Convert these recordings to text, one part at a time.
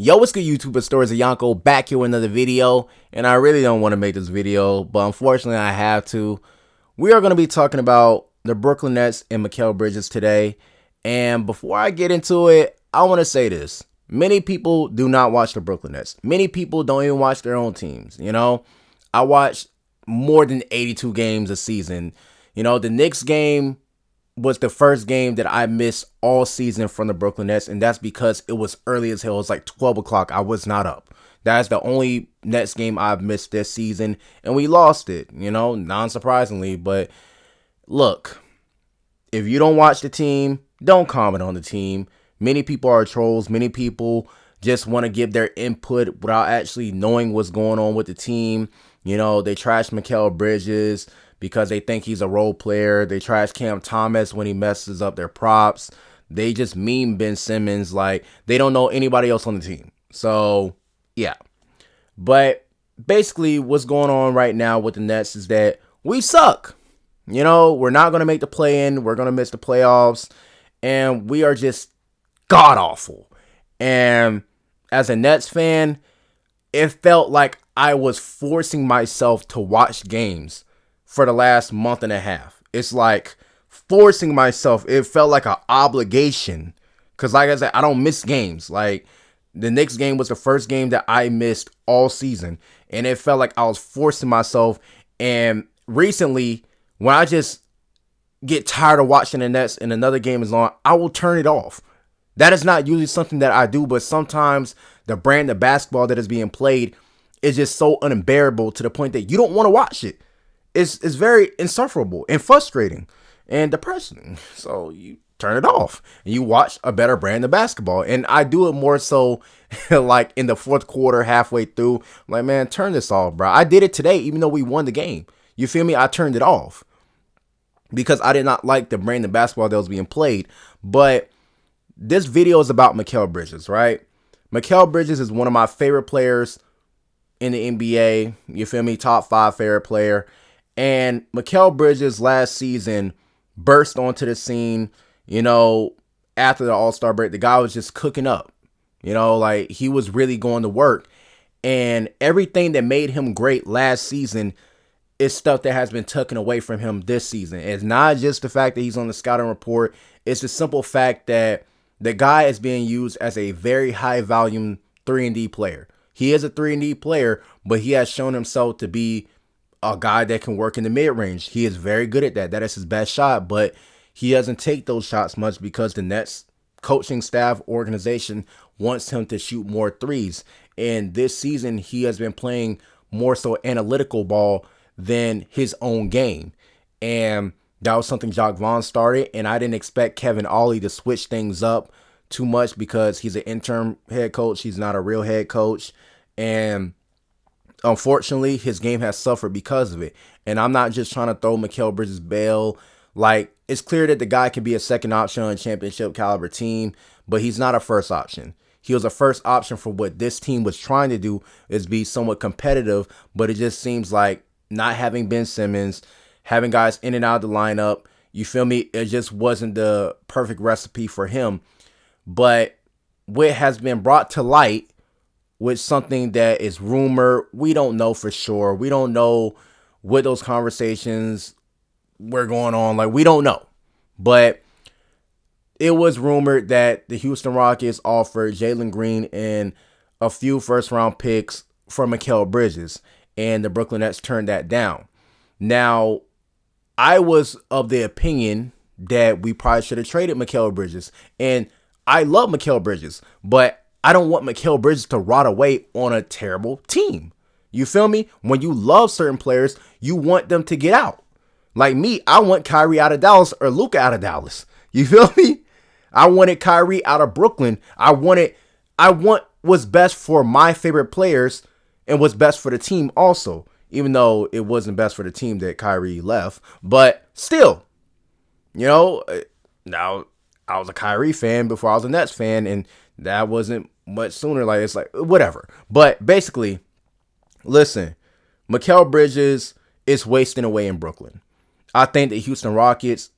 Yo, what's good, YouTube? Stories of Yanko back here with another video, and I really don't want to make this video, but unfortunately I have to. We are going to be talking about the Brooklyn Nets and Mikal Bridges today, and before I get into it, I want to say this. Many people do not watch the Brooklyn Nets. Many people don't even watch their own teams, I watch more than 82 games a season. The Knicks game was the first game that I missed all season from the Brooklyn Nets, and that's because it was early as hell. It was like 12 o'clock. I was not up. That's the only Nets game I've missed this season, and we lost it, non-surprisingly. But look, if you don't watch the team, don't comment on the team. Many people are trolls. Many people just want to give their input without actually knowing what's going on with the team. They trash Mikal Bridges because they think he's a role player. They trash Cam Thomas when he messes up their props. They just meme Ben Simmons like they don't know anybody else on the team. So, yeah. But basically what's going on right now with the Nets is that we suck. We're not going to make the play-in. We're going to miss the playoffs. And we are just god-awful. And as a Nets fan, it felt like I was forcing myself to watch games for the last month and a half. It's like forcing myself. It felt like an obligation. Because like I said, I don't miss games. Like the Knicks game was the first game that I missed all season. And it felt like I was forcing myself. And recently, when I just get tired of watching the Nets and another game is on, I will turn it off. That is not usually something that I do. But sometimes the brand of basketball that is being played is just so unbearable to the point that you don't want to watch it. It's very insufferable and frustrating and depressing. So you turn it off and you watch a better brand of basketball. And I do it more so like in the fourth quarter, halfway through. I'm like, man, turn this off, bro. I did it today, even though we won the game. You feel me? I turned it off because I did not like the brand of basketball that was being played. But this video is about Mikal Bridges, right? Mikal Bridges is one of my favorite players in the NBA. You feel me? Top 5 favorite player. And Mikal Bridges last season burst onto the scene, after the All-Star break. The guy was just cooking up, like he was really going to work. And everything that made him great last season is stuff that has been taken away from him this season. It's not just the fact that he's on the scouting report. It's the simple fact that the guy is being used as a very high volume 3-and-D player. He is a 3-and-D player, but he has shown himself to be a guy that can work in the mid-range. He is very good at that. That is his best shot, but he doesn't take those shots much because the Nets coaching staff organization wants him to shoot more threes. And this season, he has been playing more so analytical ball than his own game. And that was something Jacques Vaughn started, and I didn't expect Kevin Ollie to switch things up too much because he's an interim head coach. He's not a real head coach. And unfortunately, his game has suffered because of it. And I'm not just trying to throw Mikal Bridges bail. Like, it's clear that the guy can be a second option on a championship caliber team, but he's not a first option. He was a first option for what this team was trying to do, is be somewhat competitive, but it just seems like not having Ben Simmons, having guys in and out of the lineup, you feel me? It just wasn't the perfect recipe for him. But what has been brought to light with something that is rumored, we don't know for sure. We don't know what those conversations were going on. Like, we don't know. But it was rumored that the Houston Rockets offered Jalen Green and a few first-round picks for Mikal Bridges, and the Brooklyn Nets turned that down. Now, I was of the opinion that we probably should have traded Mikal Bridges. And I love Mikal Bridges, but I don't want Mikal Bridges to rot away on a terrible team. You feel me? When you love certain players, you want them to get out. Like me, I want Kyrie out of Dallas or Luka out of Dallas. You feel me? I wanted Kyrie out of Brooklyn. I want what's best for my favorite players and what's best for the team also. Even though it wasn't best for the team that Kyrie left. But still, now I was a Kyrie fan before I was a Nets fan, and that wasn't much sooner. Like, it's like, whatever. But basically, listen, Mikal Bridges is wasting away in Brooklyn. I think the Houston Rockets,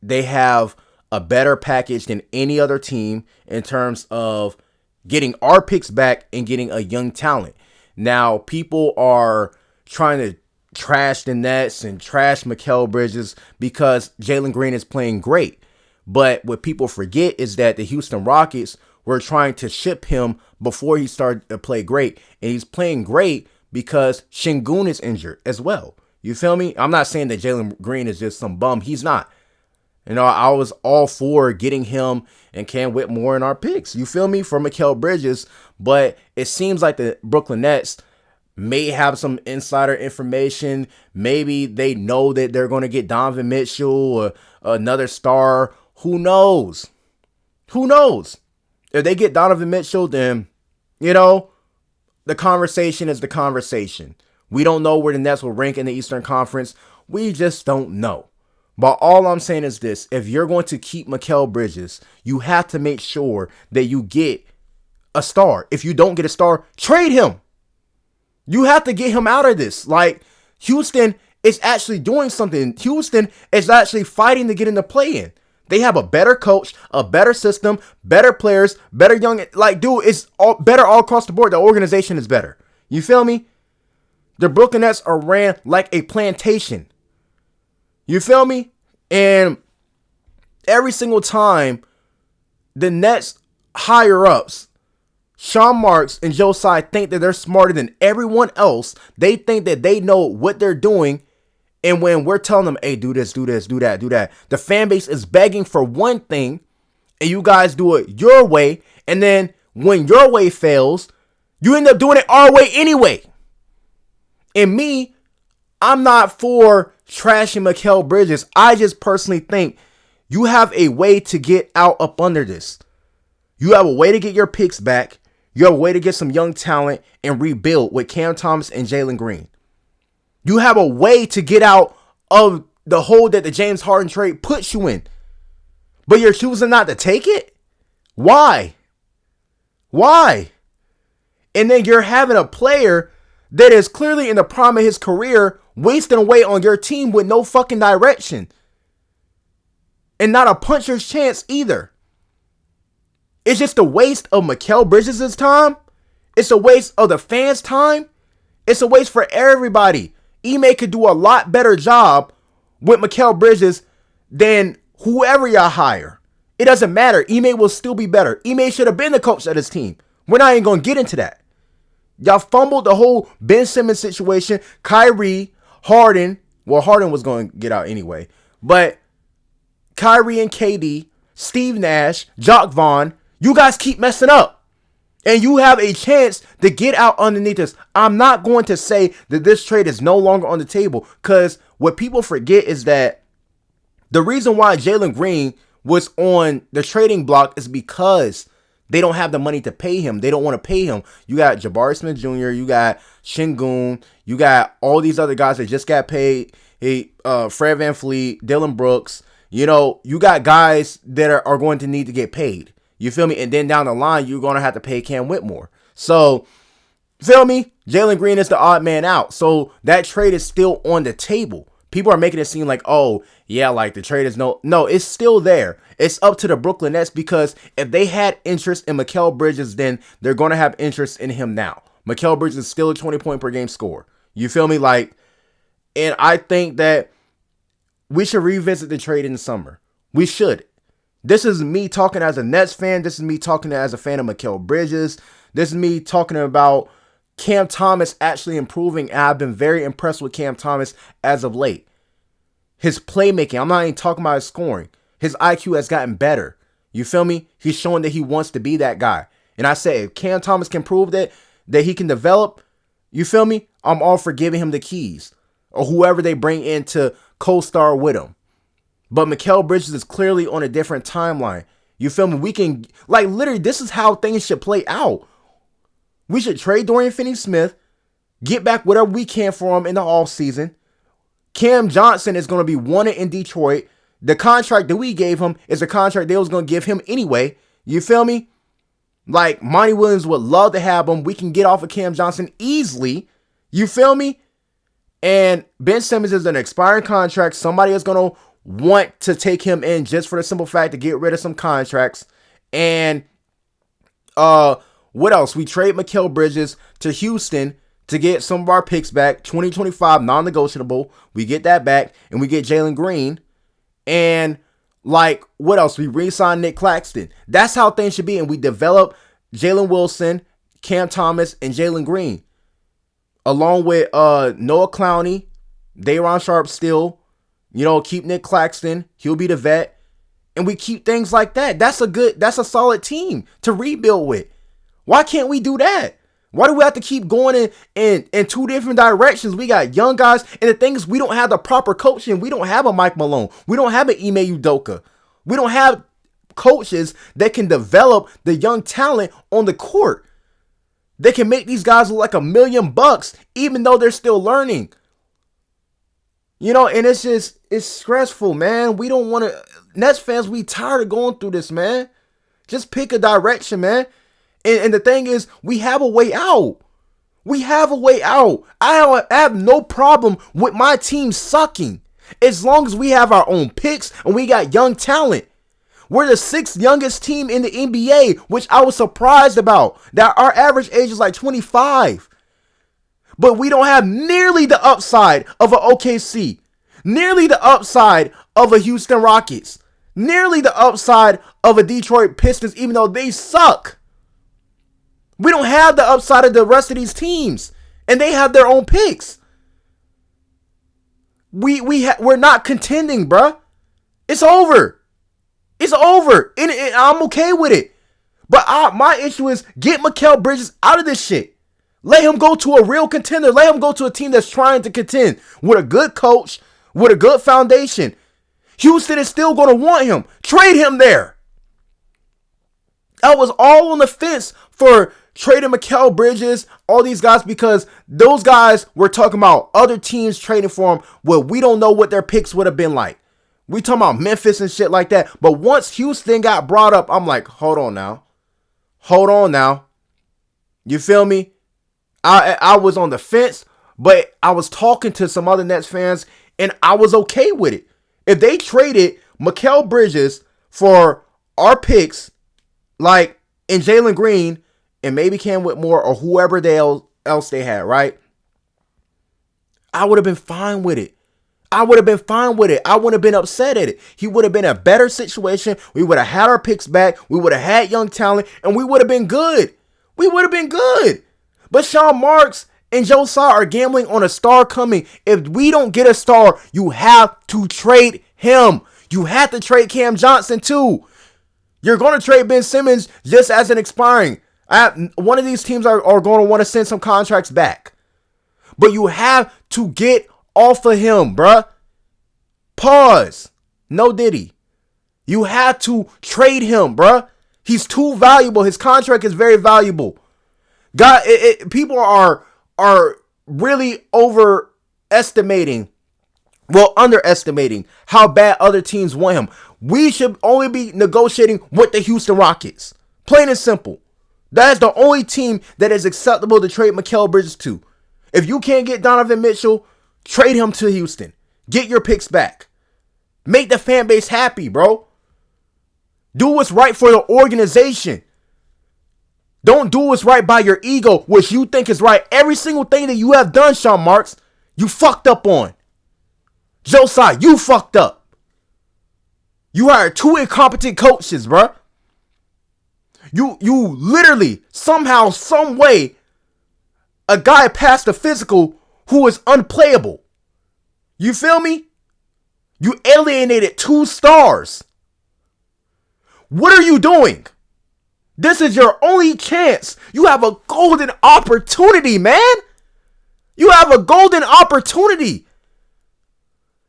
they have a better package than any other team in terms of getting our picks back and getting a young talent. Now, people are trying to trash the Nets and trash Mikal Bridges because Jalen Green is playing great. But what people forget is that the Houston Rockets were trying to ship him before he started to play great. And he's playing great because Şengün is injured as well. You feel me? I'm not saying that Jalen Green is just some bum. He's not. You know, I was all for getting him and Cam Whitmore in our picks. You feel me? For Mikal Bridges. But it seems like the Brooklyn Nets may have some insider information. Maybe they know that they're going to get Donovan Mitchell or another star. Who knows? Who knows? If they get Donovan Mitchell, then, you know, the conversation is the conversation. We don't know where the Nets will rank in the Eastern Conference. We just don't know. But all I'm saying is this. If you're going to keep Mikal Bridges, you have to make sure that you get a star. If you don't get a star, trade him. You have to get him out of this. Like, Houston is actually doing something. Houston is actually fighting to get in the play-in. They have a better coach, a better system, better players, better young. Like, dude, it's all better all across the board. The organization is better. You feel me? The Brooklyn Nets are ran like a plantation. You feel me? And every single time the Nets higher-ups, Sean Marks and Joe Tsai, think that they're smarter than everyone else. They think that they know what they're doing. And when we're telling them, hey, do this, do this, do that, do that, the fan base is begging for one thing, and you guys do it your way. And then when your way fails, you end up doing it our way anyway. And me, I'm not for trashing Mikal Bridges. I just personally think you have a way to get out up under this. You have a way to get your picks back. You have a way to get some young talent and rebuild with Cam Thomas and Jalen Green. You have a way to get out of the hole that the James Harden trade puts you in. But you're choosing not to take it? Why? Why? And then you're having a player that is clearly in the prime of his career wasting away on your team with no fucking direction. And not a puncher's chance either. It's just a waste of Mikal Bridges' time. It's a waste of the fans' time. It's a waste for everybody. Ime could do a lot better job with Mikal Bridges than whoever y'all hire. It doesn't matter. Ime will still be better. Ime should have been the coach of this team. We're not even going to get into that. Y'all fumbled the whole Ben Simmons situation. Kyrie, Harden. Well, Harden was going to get out anyway. But Kyrie and KD, Steve Nash, Jock Vaughn, you guys keep messing up. And you have a chance to get out underneath this. I'm not going to say that this trade is no longer on the table. Because what people forget is that the reason why Jalen Green was on the trading block is because they don't have the money to pay him. They don't want to pay him. You got Jabari Smith Jr., you got Şengün, you got all these other guys that just got paid. Fred VanVleet, Dylan Brooks. You know, you got guys that are going to need to get paid. You feel me? And then down the line, you're going to have to pay Cam Whitmore. So, feel me? Jalen Green is the odd man out. So, that trade is still on the table. People are making it seem like, oh, yeah, like the trade is no, it's still there. It's up to the Brooklyn Nets because if they had interest in Mikal Bridges, then they're going to have interest in him now. Mikal Bridges is still a 20-point per game scorer. You feel me? Like, and I think that we should revisit the trade in the summer. We should. This is me talking as a Nets fan. This is me talking as a fan of Mikal Bridges. This is me talking about Cam Thomas actually improving. And I've been very impressed with Cam Thomas as of late. His playmaking, I'm not even talking about his scoring. His IQ has gotten better. You feel me? He's showing that he wants to be that guy. And I say, if Cam Thomas can prove that he can develop, you feel me? I'm all for giving him the keys. Or whoever they bring in to co-star with him. But Mikal Bridges is clearly on a different timeline. You feel me? We can, like, literally, this is how things should play out. We should trade Dorian Finney-Smith, get back whatever we can for him in the offseason. Cam Johnson is going to be wanted in Detroit. The contract that we gave him is a contract they was going to give him anyway. You feel me? Like, Monty Williams would love to have him. We can get off of Cam Johnson easily. You feel me? And Ben Simmons is an expiring contract. Somebody is going to want to take him in just for the simple fact to get rid of some contracts. And What else? We trade Mikal Bridges to Houston to get some of our picks back. 2025 non-negotiable. We get that back, and we get Jalen Green. And like, what else? We re-sign Nick Claxton. That's how things should be. And we develop Jalen Wilson, Cam Thomas, and Jalen Green, along with Noah Clowney, Day'Ron Sharp still. Keep Nick Claxton. He'll be the vet. And we keep things like that. That's a solid team to rebuild with. Why can't we do that? Why do we have to keep going in two different directions? We got young guys, and the thing is, we don't have the proper coaching. We don't have a Mike Malone. We don't have an Ime Udoka. We don't have coaches that can develop the young talent on the court. They can make these guys look like $1 million, even though they're still learning. And it's stressful, man. We don't want to. Nets fans, we tired of going through this, man. Just pick a direction, man. And the thing is, we have a way out. We have a way out. I have no problem with my team sucking, as long as we have our own picks and we got young talent. We're the 6th youngest team in the NBA, which I was surprised about. That our average age is like 25. But we don't have nearly the upside of an OKC. Nearly the upside of a Houston Rockets. Nearly the upside of a Detroit Pistons, even though they suck. We don't have the upside of the rest of these teams. And they have their own picks. We're not contending, bruh. It's over. It's over. And I'm okay with it. But my issue is, get Mikal Bridges out of this shit. Let him go to a real contender. Let him go to a team that's trying to contend with a good coach, with a good foundation. Houston is still going to want him. Trade him there. I was all on the fence for trading Mikal Bridges, all these guys, because those guys were talking about other teams trading for him. Well, we don't know what their picks would have been like. We talking about Memphis and shit like that. But once Houston got brought up, I'm like, hold on now. Hold on now. You feel me? I was on the fence, but I was talking to some other Nets fans, and I was okay with it. If they traded Mikal Bridges for our picks, like in Jalen Green and maybe Cam Whitmore or whoever else they had, right? I would have been fine with it. I would have been fine with it. I wouldn't have been upset at it. He would have been a better situation. We would have had our picks back. We would have had young talent, and we would have been good. We would have been good. But Sean Marks and Joe Tsai are gambling on a star coming. If we don't get a star, you have to trade him. You have to trade Cam Johnson too. You're going to trade Ben Simmons just as an expiring. One of these teams are going to want to send some contracts back. But you have to get off of him, bruh. Pause. No Diddy. You have to trade him, bruh. He's too valuable. His contract is very valuable. God, people are really underestimating how bad other teams want him. We should only be negotiating with the Houston Rockets. Plain and simple. That is the only team that is acceptable to trade Mikal Bridges to. If you can't get Donovan Mitchell, trade him to Houston. Get your picks back. Make the fan base happy, bro. Do what's right for the organization. Don't do what's right by your ego, which you think is right. Every single thing that you have done, Sean Marks, you fucked up on. Joe Tsai, you fucked up. You hired 2 incompetent coaches, bruh. You literally, somehow, some way, a guy passed the physical who is unplayable. You feel me? You alienated 2 stars. What are you doing? This is your only chance. You have a golden opportunity, man. You have a golden opportunity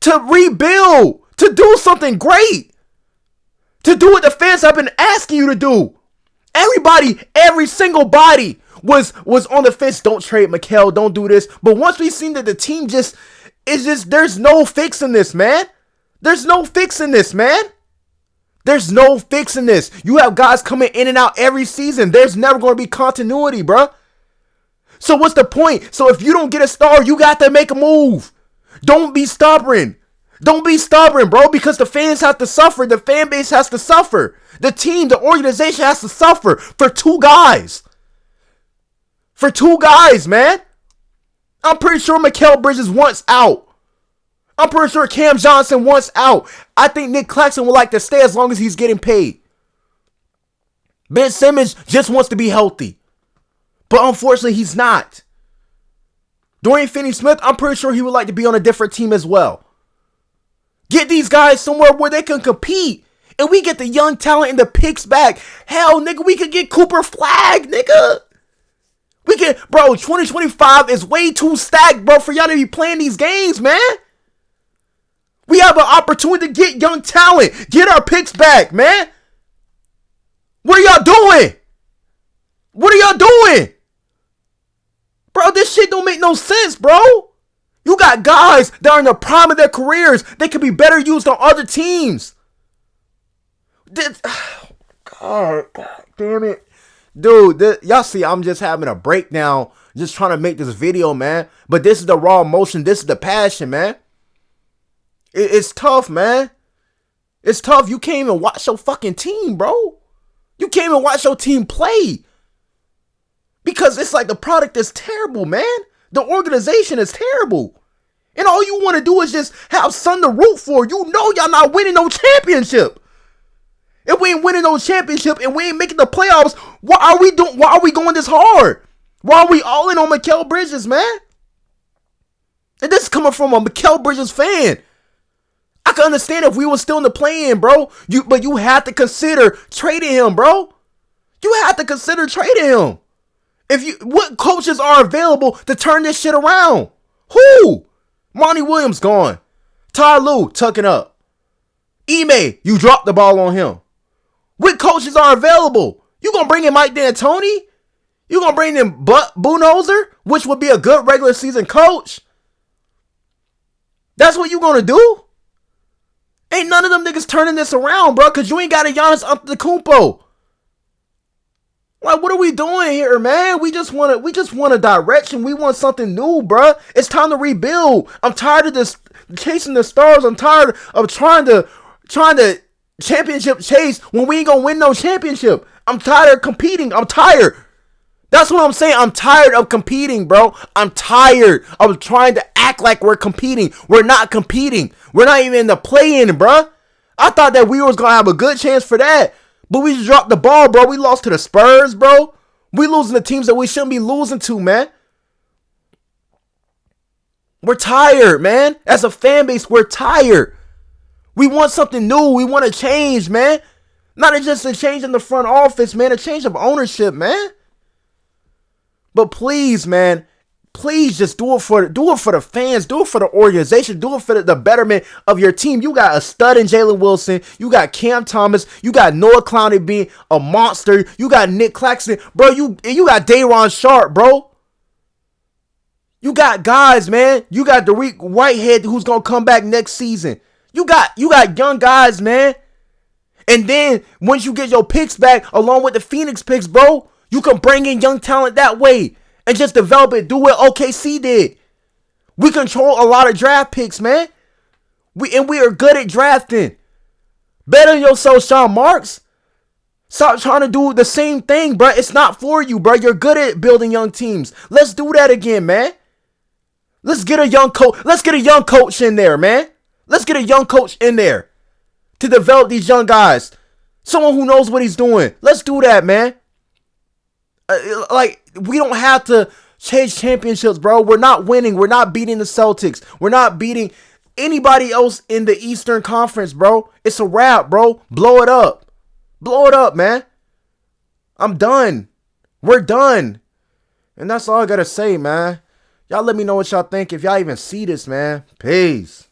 to rebuild, to do something great, to do what the fans have been asking you to do. Everybody, every single body was on the fence. Don't trade Mikal, don't do this. But once we seen that the team there's no fixing this, man. There's no fixing this, man. There's no fixing this. You have guys coming in and out every season. There's never going to be continuity, bruh. So what's the point? So if you don't get a star, you got to make a move. Don't be stubborn. Don't be stubborn, bro, because the fans have to suffer. The fan base has to suffer. The team, the organization has to suffer for 2 guys. for 2 guys, man. I'm pretty sure Mikal Bridges wants out. I'm pretty sure Cam Johnson wants out. I think Nick Claxton would like to stay as long as he's getting paid. Ben Simmons just wants to be healthy. But unfortunately, he's not. Dorian Finney-Smith, I'm pretty sure he would like to be on a different team as well. Get these guys somewhere where they can compete. And we get the young talent and the picks back. Hell, nigga, we could get Cooper Flagg, nigga. We can, bro, 2025 is way too stacked, bro, for y'all to be playing these games, man. We have an opportunity to get young talent. Get our picks back, man. What are y'all doing? What are y'all doing? Bro, this shit don't make no sense, bro. You got guys that are in the prime of their careers. They could be better used on other teams. God damn it. Dude, y'all see I'm just having a breakdown, just trying to make this video, man. But this is the raw emotion. This is the passion, man. It's tough, man. It's tough. You can't even watch your fucking team, bro. You can't even watch your team play. Because it's like the product is terrible, man. The organization is terrible. And all you want to do is just have something to root for. You know y'all not winning no championship. If we ain't winning no championship and we ain't making the playoffs, what are we doing? Why are we going this hard? Why are we all in on Mikal Bridges, man? And this is coming from a Mikal Bridges fan. I can understand if we were still in the play-in, bro. But you have to consider trading him, bro. You have to consider trading him. What coaches are available to turn this shit around? Who? Monty Williams gone. Ty Lue tucking up. Ime, you dropped the ball on him. What coaches are available? You gonna bring in Mike D'Antoni? You gonna bring in Budenholzer, which would be a good regular season coach? That's what you gonna do? Ain't none of them niggas turning this around, bro, because you ain't got a Giannis Antetokounmpo. Like, what are we doing here, man? We just want a direction. We want something new, bro. It's time to rebuild. I'm tired of this chasing the stars. I'm tired of trying to championship chase when we ain't gonna win no championship. I'm tired of competing. I'm tired. That's what I'm saying. I'm tired of competing, bro. I'm tired of trying to act like we're competing. We're not competing. We're not even in the play-in, bro. I thought that we was gonna have a good chance for that. But we just dropped the ball, bro. We lost to the Spurs, bro. We losing to teams that we shouldn't be losing to, man. We're tired, man. As a fan base, we're tired. We want something new. We want a change, man. Not just a change in the front office, man. A change of ownership, man. But please, man. Please just do it for the fans. Do it for the organization. Do it for the betterment of your team. You got a stud in Jalen Wilson. You got Cam Thomas. You got Noah Clowney being a monster. You got Nick Claxton. Bro, you got Day'Ron Sharpe, bro. You got guys, man. You got Dariq Whitehead who's going to come back next season. You got young guys, man. And then once you get your picks back along with the Phoenix picks, bro, you can bring in young talent that way. And just develop it. Do what OKC did. We control a lot of draft picks, man. We are good at drafting. Better yourself, Sean Marks. Stop trying to do the same thing, bro. It's not for you, bro. You're good at building young teams. Let's do that again, man. Let's get a young coach. Let's get a young coach in there, man. Let's get a young coach in there to develop these young guys. Someone who knows what he's doing. Let's do that, man. We don't have to chase championships, bro. We're not winning. We're not beating the Celtics. We're not beating anybody else in the Eastern Conference, bro. It's a wrap, bro. Blow it up. Blow it up, man. I'm done. We're done. And that's all I gotta say, man. Y'all let me know what y'all think. If y'all even see this, man. Peace.